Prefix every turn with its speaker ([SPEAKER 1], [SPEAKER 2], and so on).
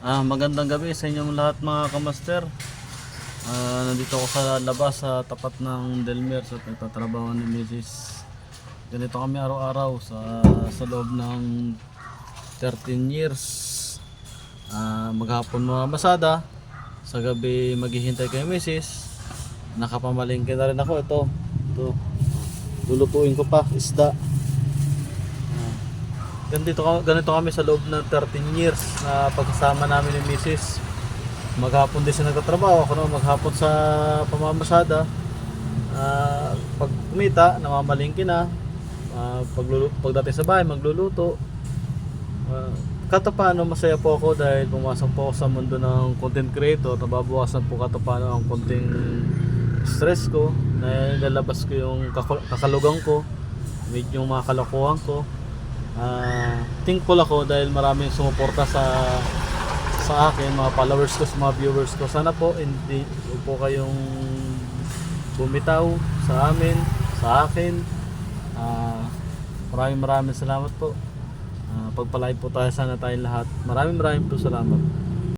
[SPEAKER 1] Magandang gabi sa inyong lahat mga kamaster. Nandito ako sa labas sa tapat ng Delmer sa nagtatrabaho ni Mrs. Ganito kami araw-araw sa loob ng 13 years. Maghapon mamamasada, sa gabi maghihintay kay Mrs. Nakapamalingki na rin ako. Ito, lulutuin ko pa isda. Ganito kami sa loob ng 13 years na pagkasama namin ni Mrs. Maghapon din siya nagtatrabaho, ako naman maghapon sa pamamasada. Pag kumita, namamalingki na. Pagdating sa bahay, magluluto. Katapano masaya po ako dahil pumasok po ako sa mundo ng content creator. Nababawasan po katapano ang konting stress ko. Nalalabas ko yung kakalugang ko, medyo yung mga kalokohan ko. Thankful ako dahil maraming sumuporta sa akin, mga followers ko, mga viewers ko. Sana po hindi po kayong bumitaw sa amin, sa akin. Maraming salamat po. Pagpalain po tayo sana tayong lahat. Maraming po salamat.